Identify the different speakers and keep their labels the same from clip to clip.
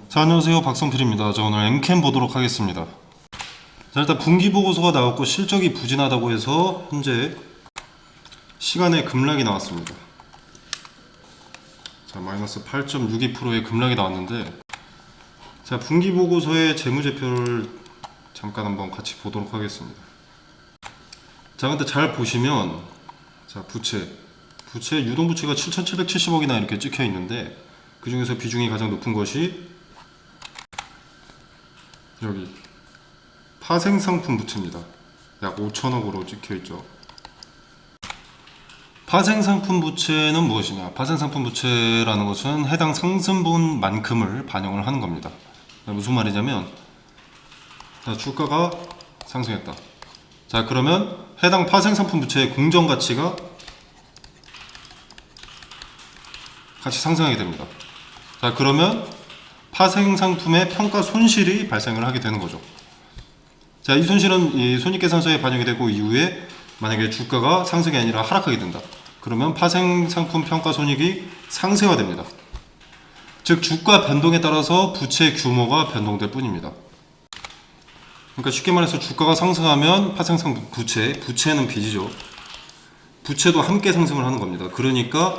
Speaker 1: 자, 안녕하세요. 박성필입니다. 자, 오늘 엔캠 보도록 하겠습니다. 자, 일단 분기보고서가 나왔고 실적이 부진하다고 해서 현재 시간에 급락이 나왔습니다. 자, 마이너스 8.62%의 급락이 나왔는데, 자, 분기보고서의 재무제표를 잠깐 한번 같이 보도록 하겠습니다. 자, 근데 잘 보시면, 자, 부채 유동부채가 7,770억이나 이렇게 찍혀 있는데, 그 중에서 비중이 가장 높은 것이 여기 파생상품 부채입니다. 약 5천억으로 찍혀있죠. 파생상품 부채는 무엇이냐? 파생상품 부채라는 것은 해당 상승분만큼을 반영을 하는 겁니다. 무슨 말이냐면, 자, 주가가 상승했다. 자, 그러면 해당 파생상품 부채의 공정가치가 같이 상승하게 됩니다. 자, 그러면 파생상품의 평가 손실이 발생을 하게 되는 거죠. 자, 이 손실은 이 손익계산서에 반영이 되고 이후에 만약에 주가가 상승이 아니라 하락하게 된다. 그러면 파생상품 평가 손익이 상쇄화됩니다. 즉 주가 변동에 따라서 부채 규모가 변동될 뿐입니다. 그러니까 쉽게 말해서 주가가 상승하면 파생상품 부채는 빚이죠. 부채도 함께 상승을 하는 겁니다. 그러니까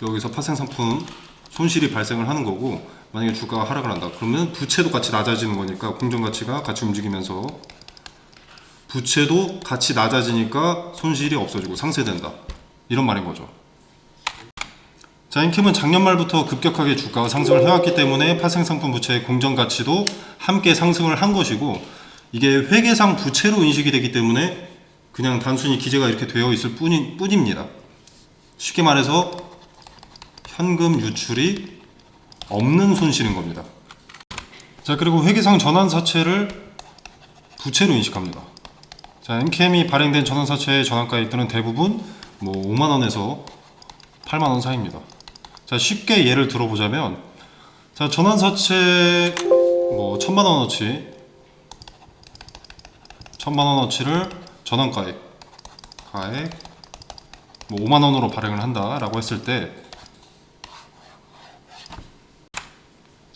Speaker 1: 여기서 파생상품 손실이 발생을 하는 거고, 만약에 주가가 하락을 한다 그러면 부채도 같이 낮아지는 거니까 공정가치가 같이 움직이면서 부채도 같이 낮아지니까 손실이 없어지고 상쇄된다, 이런 말인 거죠. 자, 엔캠은 작년 말부터 급격하게 주가가 상승을 해왔기 때문에 파생상품 부채의 공정가치도 함께 상승을 한 것이고, 이게 회계상 부채로 인식이 되기 때문에 그냥 단순히 기재가 이렇게 되어 있을 뿐입니다. 쉽게 말해서 현금 유출이 없는 손실인 겁니다. 자, 그리고 회계상 전환사채를 부채로 인식합니다. 자, 엔캠이 발행된 전환사채의 전환가액들은 대부분 5만원에서 8만원 사이입니다. 자, 쉽게 예를 들어보자면, 자, 전환사채 1000만원어치 1000만원어치를 전환가액 5만원으로 발행을 한다라고 했을 때,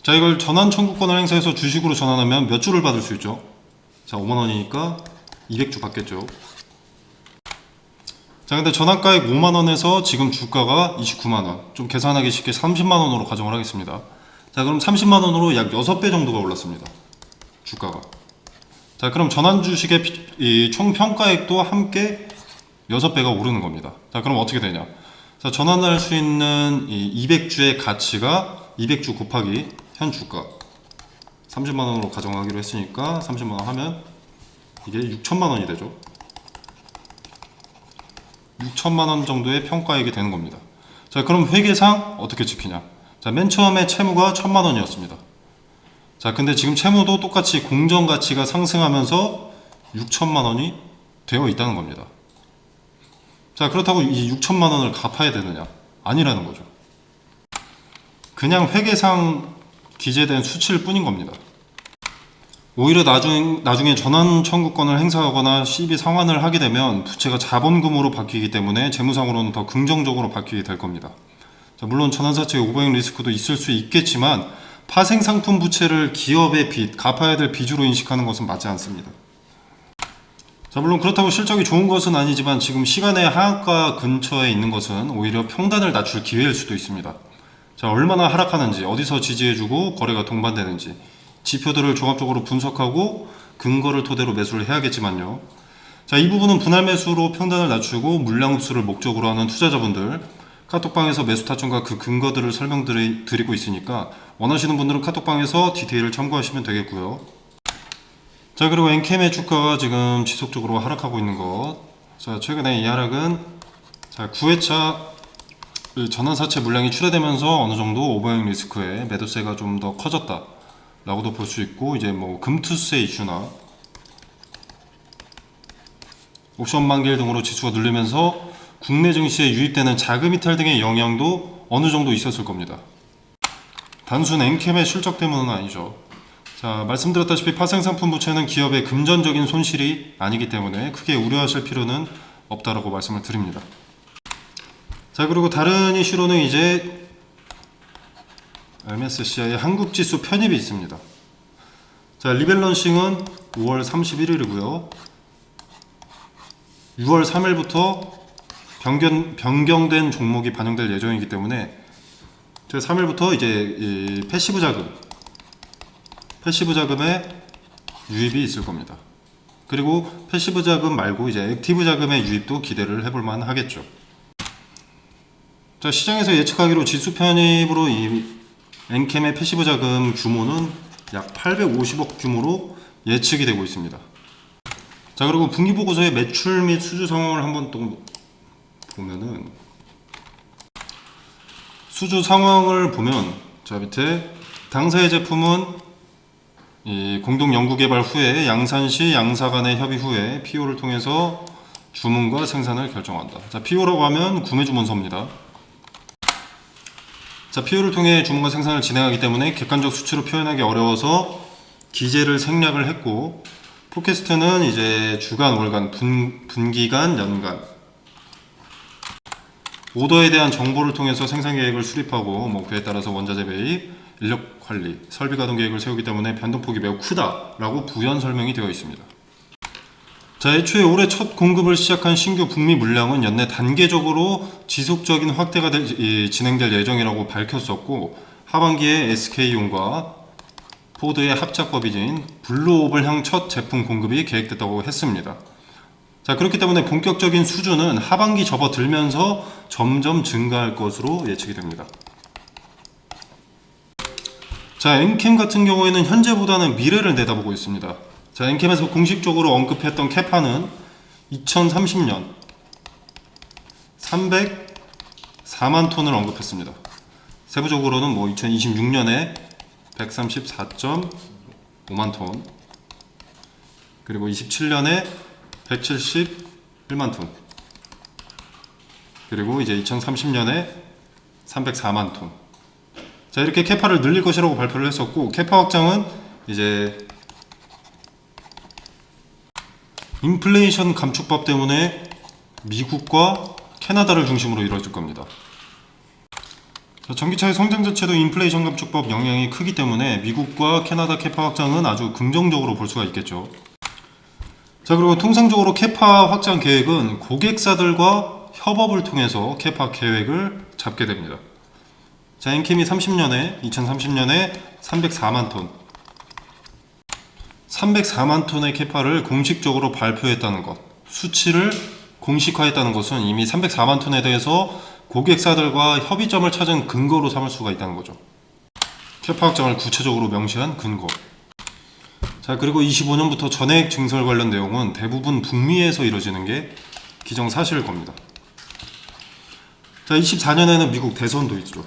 Speaker 1: 자, 이걸 전환 청구권을 행사해서 주식으로 전환하면 몇 주를 받을 수 있죠? 자, 5만원이니까 200주 받겠죠. 자, 근데 전환가액 5만원에서 지금 주가가 29만원, 좀 계산하기 쉽게 30만원으로 가정을 하겠습니다. 자, 그럼 30만원으로 약 6배 정도가 올랐습니다, 주가가. 자, 그럼 전환 주식의 이 총 평가액도 함께 6배가 오르는 겁니다. 자, 그럼 어떻게 되냐? 자, 전환할 수 있는 이 200주의 가치가 200주 곱하기 현 주가 30만원으로 가정하기로 했으니까 30만원 하면 이게 6천만원이 되죠. 6천만원 정도의 평가액이 되는 겁니다. 자, 그럼 회계상 어떻게 찍히냐? 자, 맨 처음에 채무가 1000만원이었습니다. 자, 근데 지금 채무도 똑같이 공정가치가 상승하면서 6천만원이 되어 있다는 겁니다. 자, 그렇다고 이 6천만원을 갚아야 되느냐? 아니라는 거죠. 그냥 회계상 기재된 수치일 뿐인 겁니다. 오히려 나중에 전환 청구권을 행사하거나 시비 상환을 하게 되면 부채가 자본금으로 바뀌기 때문에 재무상으로는 더 긍정적으로 바뀌게 될 겁니다. 자, 물론 전환사채의 오버행 리스크도 있을 수 있겠지만 파생상품 부채를 기업의 빚, 갚아야 될 빚으로 인식하는 것은 맞지 않습니다. 자, 물론 그렇다고 실적이 좋은 것은 아니지만 지금 시간의 하한가 근처에 있는 것은 오히려 평단을 낮출 기회일 수도 있습니다. 자, 얼마나 하락하는지, 어디서 지지해주고 거래가 동반되는지 지표들을 종합적으로 분석하고 근거를 토대로 매수를 해야겠지만요. 자, 이 부분은 분할 매수로 평단을 낮추고 물량 흡수를 목적으로 하는 투자자분들 카톡방에서 매수 타점과 그 근거들을 설명드리고 있으니까 원하시는 분들은 카톡방에서 디테일을 참고하시면 되겠고요. 자, 그리고 엔캠의 주가가 지금 지속적으로 하락하고 있는 것. 자, 최근에 이 하락은 9회차 전환사채 물량이 출하되면서 어느 정도 오버행 리스크에 매도세가 좀 더 커졌다 라고도 볼 수 있고, 이제 금투세 이슈나 옵션 만기일 등으로 지수가 눌리면서 국내 증시에 유입되는 자금 이탈 등의 영향도 어느 정도 있었을 겁니다. 단순 엔캠의 실적 때문은 아니죠. 자, 말씀드렸다시피 파생상품 부채는 기업의 금전적인 손실이 아니기 때문에 크게 우려하실 필요는 없다라고 말씀을 드립니다. 자, 그리고 다른 이슈로는 이제 MSCI의 한국지수 편입이 있습니다. 자, 리밸런싱은 5월 31일이고요. 6월 3일부터 변경된 종목이 반영될 예정이기 때문에 3일부터 이제 이 패시브 자금의 유입이 있을 겁니다. 그리고 패시브 자금 말고 이제 액티브 자금의 유입도 기대를 해볼 만 하겠죠. 자, 시장에서 예측하기로 지수 편입으로 이 엔캠의 패시브 자금 규모는 약 850억 규모로 예측이 되고 있습니다. 자, 그리고 분기보고서의 매출 및 수주 상황을 한번 또 보면은, 수주 상황을 보면 자, 밑에 당사의 제품은 이 공동 연구개발 후에 양산시 양사 간의 협의 후에 PO를 통해서 주문과 생산을 결정한다. 자, PO라고 하면 구매 주문서입니다. 자, PO를 통해 주문과 생산을 진행하기 때문에 객관적 수치로 표현하기 어려워서 기재를 생략을 했고, 포캐스트는 이제 주간, 월간, 분기간, 연간 오더에 대한 정보를 통해서 생산 계획을 수립하고 뭐 그에 따라서 원자재 매입, 인력 관리, 설비 가동 계획을 세우기 때문에 변동폭이 매우 크다라고 부연 설명이 되어 있습니다. 자, 애초에 올해 첫 공급을 시작한 신규 북미 물량은 연내 단계적으로 지속적인 확대가 진행될 예정이라고 밝혔었고, 하반기에 SK용과 포드의 합작법인 블루오블 향 첫 제품 공급이 계획됐다고 했습니다. 자, 그렇기 때문에 본격적인 수주는 하반기 접어들면서 점점 증가할 것으로 예측이 됩니다. 자, 엔캠 같은 경우에는 현재보다는 미래를 내다보고 있습니다. 자, 엔캠에서 공식적으로 언급했던 캐파는 2030년 304만 톤을 언급했습니다. 세부적으로는 뭐 2026년에 134.5만 톤, 그리고 27년에 171만 톤, 그리고 이제 2030년에 304만 톤. 자, 이렇게 캐파를 늘릴 것이라고 발표를 했었고, 캐파 확장은 이제 인플레이션 감축법 때문에 미국과 캐나다를 중심으로 이루어질 겁니다. 자, 전기차의 성장 자체도 인플레이션 감축법 영향이 크기 때문에 미국과 캐나다 캐파 확장은 아주 긍정적으로 볼 수가 있겠죠. 자, 그리고 통상적으로 캐파 확장 계획은 고객사들과 협업을 통해서 캐파 계획을 잡게 됩니다. 자, 엔캠이 2030년에 304만 톤, 304만 톤의 캐파를 공식적으로 발표했다는 것, 수치를 공식화했다는 것은 이미 304만 톤에 대해서 고객사들과 협의점을 찾은 근거로 삼을 수가 있다는 거죠. 캐파 확장을 구체적으로 명시한 근거. 자, 그리고 25년부터 전액 증설 관련 내용은 대부분 북미에서 이루어지는 게 기정사실일 겁니다. 자, 24년에는 미국 대선도 있죠.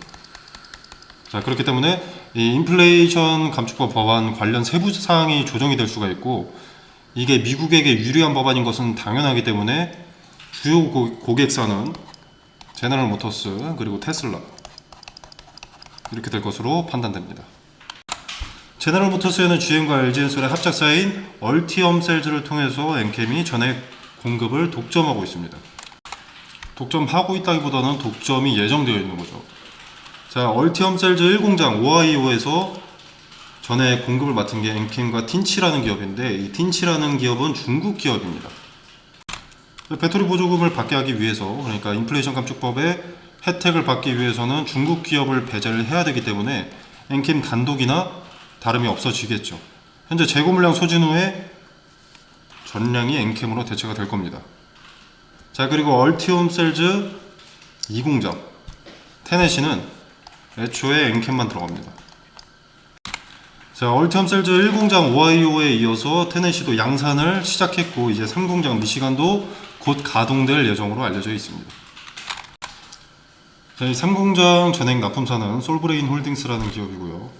Speaker 1: 자, 그렇기 때문에 이 인플레이션 감축법 법안 관련 세부 사항이 조정이 될 수가 있고, 이게 미국에게 유리한 법안인 것은 당연하기 때문에 주요 고객사는 제너럴 모터스 그리고 테슬라 이렇게 될 것으로 판단됩니다. 제너럴 모터스에는 GM과 LG엔솔의 합작사인 얼티엄 셀즈를 통해서 엔캠이 전액 공급을 독점하고 있습니다. 독점하고 있다기보다는 독점이 예정되어 있는 거죠. 자, 얼티엄 셀즈 1공장 오하이오에서 전액 공급을 맡은 게 엔캠과 틴치라는 기업인데, 이 틴치라는 기업은 중국 기업입니다. 배터리 보조금을 받게 하기 위해서, 그러니까 인플레이션 감축법의 혜택을 받기 위해서는 중국 기업을 배제를 해야 되기 때문에 엔캠 단독이나 다름이 없어지겠죠. 현재 재고 물량 소진 후에 전량이 엔캠으로 대체가 될 겁니다. 자, 그리고 얼티엄 셀즈 2공장 테네시는 애초에 엔캠만 들어갑니다. 자, 얼티엄 셀즈 1공장 오하이오에 이어서 테네시도 양산을 시작했고, 이제 3공장 미시간도 곧 가동될 예정으로 알려져 있습니다. 자, 이 3공장 전액 납품사는 솔브레인 홀딩스라는 기업이고요.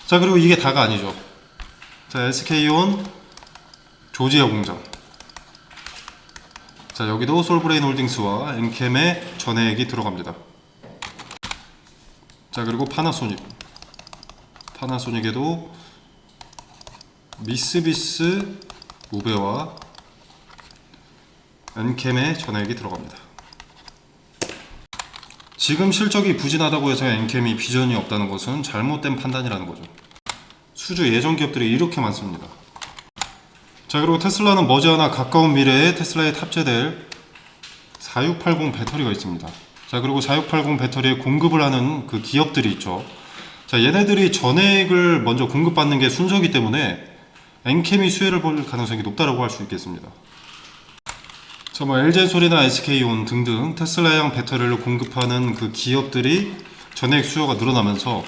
Speaker 1: 자, 그리고 이게 다가 아니죠. 자, SK온 조지아 공장. 자, 여기도 솔브레인 홀딩스와 엔캠의 전액이 들어갑니다. 자, 그리고 파나소닉에도 미쓰비스 우베와 엔캠의 전액이 들어갑니다. 지금 실적이 부진하다고 해서 엔캠이 비전이 없다는 것은 잘못된 판단이라는 거죠. 수주 예전 기업들이 이렇게 많습니다. 자, 그리고 테슬라는 머지않아 가까운 미래에 테슬라에 탑재될 4680 배터리가 있습니다. 자, 그리고 4680 배터리에 공급을 하는 그 기업들이 있죠. 자, 얘네들이 전액을 먼저 공급받는 게 순서이기 때문에 엔캠이 수혜를 볼 가능성이 높다고 할 수 있겠습니다. 자, LG엔솔이나 SK온 등등 테슬라형 배터리를 공급하는 그 기업들이 전액 수요가 늘어나면서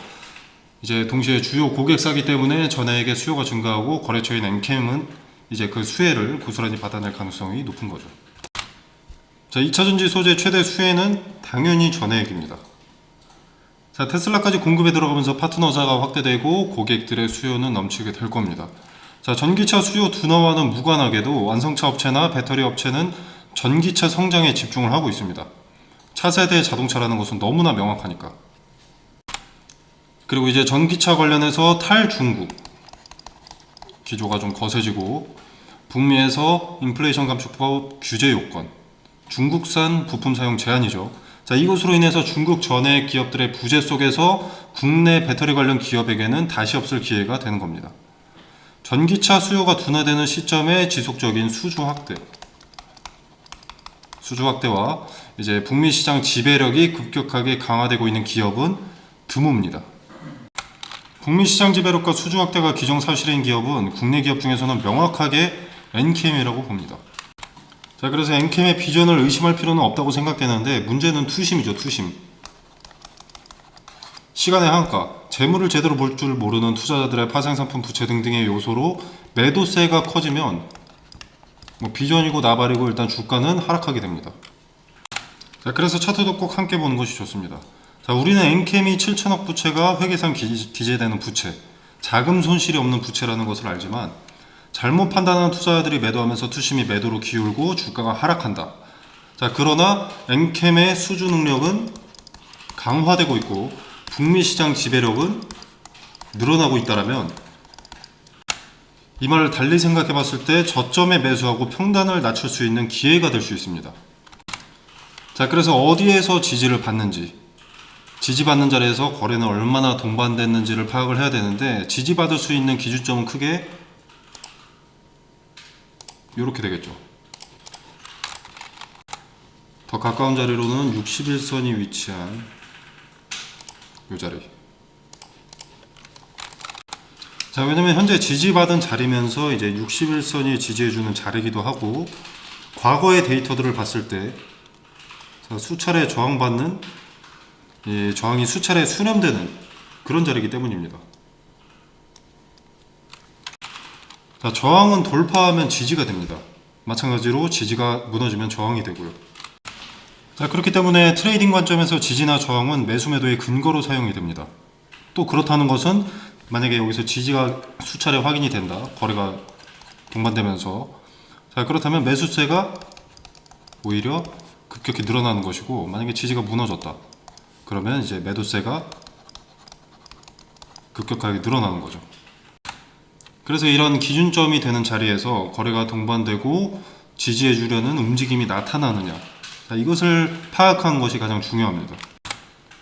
Speaker 1: 이제 동시에 주요 고객사기 때문에 전액의 수요가 증가하고 거래처인 엔캠은 이제 그 수혜를 고스란히 받아낼 가능성이 높은 거죠. 자, 2차전지 소재 최대 수혜는 당연히 전액입니다. 자, 테슬라까지 공급에 들어가면서 파트너사가 확대되고 고객들의 수요는 넘치게 될 겁니다. 자, 전기차 수요 둔화와는 무관하게도 완성차 업체나 배터리 업체는 전기차 성장에 집중을 하고 있습니다. 차세대 자동차라는 것은 너무나 명확하니까. 그리고 이제 전기차 관련해서 탈중국 기조가 좀 거세지고, 북미에서 인플레이션 감축법 규제 요건, 중국산 부품 사용 제한이죠. 자, 이것으로 인해서 중국 전액 기업들의 부재 속에서 국내 배터리 관련 기업에게는 다시 없을 기회가 되는 겁니다. 전기차 수요가 둔화되는 시점에 지속적인 수주 확대와 이제 북미 시장 지배력이 급격하게 강화되고 있는 기업은 드뭅니다. 북미 시장 지배력과 수주 확대가 기정사실인 기업은 국내 기업 중에서는 명확하게 엔캠이라고 봅니다. 자, 그래서 엔캠의 비전을 의심할 필요는 없다고 생각되는데, 문제는 투심이죠. 투심. 시간의 한가, 재물을 제대로 볼 줄 모르는 투자자들의 파생상품 부채 등등의 요소로 매도세가 커지면 비전이고 나발이고 일단 주가는 하락하게 됩니다. 자, 그래서 차트도 꼭 함께 보는 것이 좋습니다. 자, 우리는 엔캠이 7천억 부채가 회계상 기재되는 부채, 자금 손실이 없는 부채라는 것을 알지만, 잘못 판단하는 투자자들이 매도하면서 투심이 매도로 기울고 주가가 하락한다. 자, 그러나 엔캠의 수주 능력은 강화되고 있고 북미 시장 지배력은 늘어나고 있다라면, 이 말을 달리 생각해 봤을 때 저점에 매수하고 평단을 낮출 수 있는 기회가 될 수 있습니다. 자, 그래서 어디에서 지지를 받는지, 지지받는 자리에서 거래는 얼마나 동반됐는지를 파악을 해야 되는데, 지지받을 수 있는 기준점은 크게 이렇게 되겠죠. 더 가까운 자리로는 61선이 위치한 이 자리. 자, 왜냐면 현재 지지받은 자리면서 이제 61선이 지지해주는 자리이기도 하고, 과거의 데이터들을 봤을 때 수차례 저항받는, 저항이 수차례 수렴되는 그런 자리이기 때문입니다. 자, 저항은 돌파하면 지지가 됩니다. 마찬가지로 지지가 무너지면 저항이 되고요. 자, 그렇기 때문에 트레이딩 관점에서 지지나 저항은 매수 매도의 근거로 사용이 됩니다. 또 그렇다는 것은 만약에 여기서 지지가 수차례 확인이 된다, 거래가 동반되면서, 자, 그렇다면 매수세가 오히려 급격히 늘어나는 것이고, 만약에 지지가 무너졌다, 그러면 이제 매도세가 급격하게 늘어나는 거죠. 그래서 이런 기준점이 되는 자리에서 거래가 동반되고 지지해 주려는 움직임이 나타나느냐, 자, 이것을 파악하는 것이 가장 중요합니다.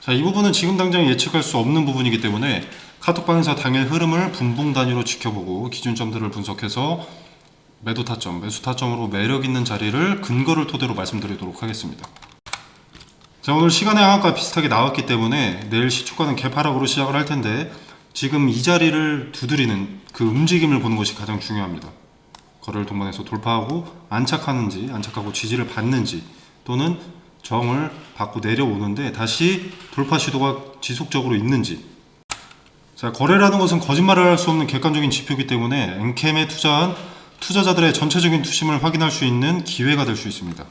Speaker 1: 자, 이 부분은 지금 당장 예측할 수 없는 부분이기 때문에 카톡방에서 당일 흐름을 분봉 단위로 지켜보고 기준점들을 분석해서 매도 타점, 매수 타점으로 매력 있는 자리를 근거를 토대로 말씀드리도록 하겠습니다. 자, 오늘 시간의 하락과 비슷하게 나왔기 때문에 내일 시초가는 개파락으로 시작을 할 텐데, 지금 이 자리를 두드리는 그 움직임을 보는 것이 가장 중요합니다. 거래를 동반해서 돌파하고 안착하는지, 안착하고 지지를 받는지, 또는 저항을 받고 내려오는데 다시 돌파 시도가 지속적으로 있는지. 자, 거래라는 것은 거짓말을 할 수 없는 객관적인 지표이기 때문에 엔캠에 투자한 투자자들의 전체적인 투심을 확인할 수 있는 기회가 될 수 있습니다.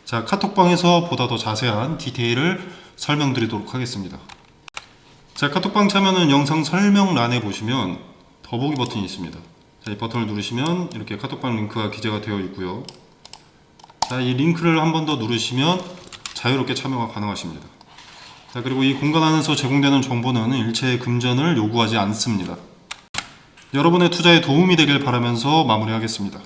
Speaker 1: 자, 카톡방에서 보다 더 자세한 디테일을 설명드리도록 하겠습니다. 자, 카톡방 참여는 영상 설명란에 보시면 더보기 버튼이 있습니다. 자, 이 버튼을 누르시면 이렇게 카톡방 링크가 기재가 되어 있고요. 자, 이 링크를 한 번 더 누르시면 자유롭게 참여가 가능하십니다. 자, 그리고 이 공간 안에서 제공되는 정보는 일체의 금전을 요구하지 않습니다. 여러분의 투자에 도움이 되길 바라면서 마무리하겠습니다.